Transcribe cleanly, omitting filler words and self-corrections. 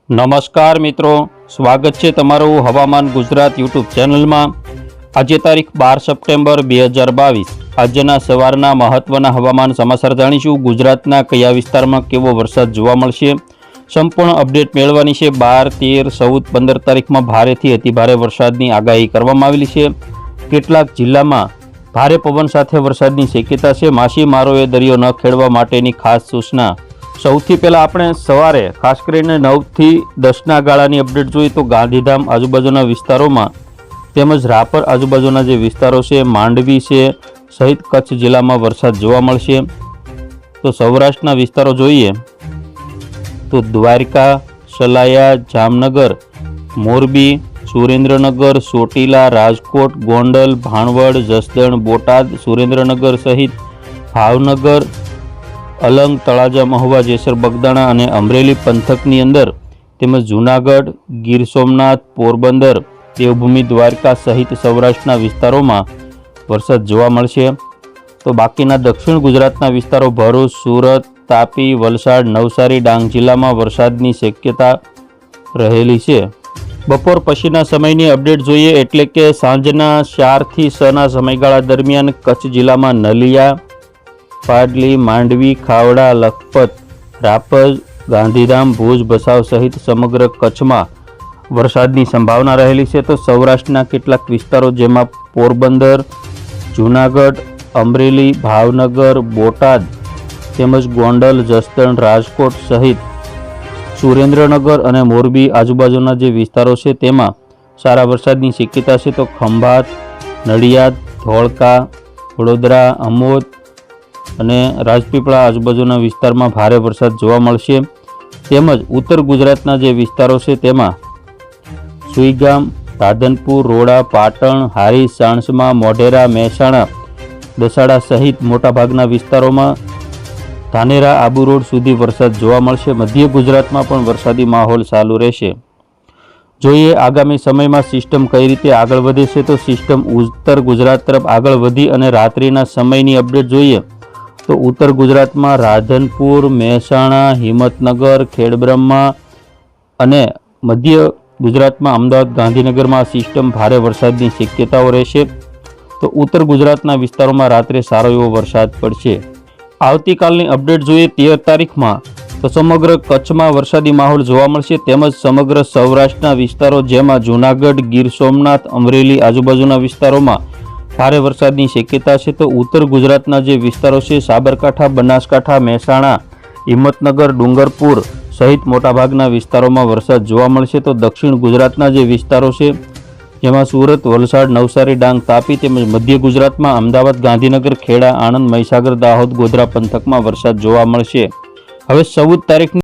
નમસ્કાર મિત્રો, સ્વાગત છે તમારું હવામાન ગુજરાત યુટ્યુબ ચેનલમાં। આજે તારીખ 12 સપ્ટેમ્બર 2022 આજના સવારના મહત્વના હવામાન સમાચાર જાણીશું। ગુજરાતના કયા વિસ્તારમાં કેવો વરસાદ જોવા મળશે, સંપૂર્ણ અપડેટ મેળવવાની છે। 12, 13, 14, 15 તારીખમાં ભારેથી અતિભારે વરસાદની આગાહી કરવામાં આવેલી છે। કેટલાક જિલ્લામાં ભારે પવન સાથે વરસાદની શક્યતા છે। માછીમારોએ દરિયો ન ખેડવા માટેની ખાસ સૂચના। સૌથી પહેલાં આપણે સવારે ખાસ કરીને 9 થી 10ના ગાળાની અપડેટ જોઈએ તો ગાંધીધામ આજુબાજુના વિસ્તારોમાં તેમજ રાપર આજુબાજુના જે વિસ્તારો છે, માંડવી છે સહિત કચ્છ જિલ્લામાં વરસાદ જોવા મળશે। તો સૌરાષ્ટ્રના વિસ્તારો જોઈએ તો દ્વારકા, સલાયા, જામનગર, મોરબી, સુરેન્દ્રનગર, ચોટીલા, રાજકોટ, ગોંડલ, ભાણવડ, જસદણ, બોટાદ, સુરેન્દ્રનગર સહિત ભાવનગર, અલંગ, તળાજા, મહુવા, જેસર, બગદાણા અને અમરેલી પંથકની અંદર તેમજ જૂનાગઢ, ગીર સોમનાથ, પોરબંદર, દેવભૂમિ, દ્વારકા સહિત સૌરાષ્ટ્રના વિસ્તારોમાં વરસાદ જોવા મળશે। તો બાકીના દક્ષિણ ગુજરાતના વિસ્તારો ભરૂચ, સુરત, તાપી, વલસાડ, નવસારી, ડાંગ જિલ્લામાં વરસાદની શક્યતા રહેલી છે। બપોર પછીના સમયની અપડેટ જોઈએ એટલે કે સાંજના 4 થી 6ના સમયગાળા દરમિયાન કચ્છ જિલ્લામાં નલિયા, પાડલી, માંડવી, ખાવડા, લખપત, રાપર, ગાંધીધામ, ભુજ, ભચાઉ સહિત સમગ્ર કચ્છમાં વરસાદની સંભાવના રહેલી છે। તો સૌરાષ્ટ્રના કેટલાક વિસ્તારો જેમાં પોરબંદર, જૂનાગઢ, અમરેલી, ભાવનગર, બોટાદ તેમજ ગોંડલ, જસદણ, રાજકોટ સહિત સુરેન્દ્રનગર અને મોરબી આજુબાજુના જે વિસ્તારો છે તેમાં સારા વરસાદની શક્યતા છે। તો ખંભાત, નડિયાદ, ધોળકા, વડોદરા, અમોદ અને રાજપીપળા આજુબાજુના વિસ્તારમાં ભારે વરસાદ જોવા મળશે। તેમજ ઉત્તર ગુજરાતના જે વિસ્તારો છે તેમાં સુઈગામ, રાધનપુર, રોડા, પાટણ, હારીજ, સાણસમા, મોઢેરા, મહેસાણા, દસાડા સહિત મોટાભાગના વિસ્તારોમાં ધાનેરા, આબુ રોડ સુધી વરસાદ જોવા મળશે। મધ્ય ગુજરાતમાં પણ વરસાદી માહોલ ચાલુ રહેશે। જોઈએ આગામી સમયમાં સિસ્ટમ કઈ રીતે આગળ વધે છે તો સિસ્ટમ ઉત્તર ગુજરાત તરફ આગળ વધી અને રાત્રિના સમયની અપડેટ જોઈએ તો ઉત્તર ગુજરાતમાં રાધનપુર, મહેસાણા, હિંમતનગર, ખેડબ્રહ્મા અને મધ્ય ગુજરાતમાં અમદાવાદ, ગાંધીનગરમાં સિસ્ટમ ભારે વરસાદની શક્યતાઓ રહેશે। તો ઉત્તર ગુજરાતના વિસ્તારોમાં રાત્રે સારો એવો વરસાદ પડશે। આવતીકાલની અપડેટ જોઈએ 13 તારીખમાં તો સમગ્ર કચ્છમાં વરસાદી માહોલ જોવા મળશે તેમજ સમગ્ર સૌરાષ્ટ્રના વિસ્તારો જેમાં જૂનાગઢ, ગીર સોમનાથ, અમરેલી આજુબાજુના વિસ્તારોમાં ભારે વરસાદની શક્યતા છે। તો ઉત્તર ગુજરાતના જે વિસ્તારો છે સાબરકાંઠા, બનાસકાંઠા, મહેસાણા, હિંમતનગર, ડુંગરપુર સહિત મોટાભાગના વિસ્તારોમાં વરસાદ જોવા મળશે। તો દક્ષિણ ગુજરાતના જે વિસ્તારો છે જેમાં સુરત, વલસાડ, નવસારી, ડાંગ, તાપી તેમજ મધ્ય ગુજરાતમાં અમદાવાદ, ગાંધીનગર, ખેડા, આણંદ, મહીસાગર, દાહોદ, ગોધરા પંથકમાં વરસાદ જોવા મળશે। હવે 14 તારીખની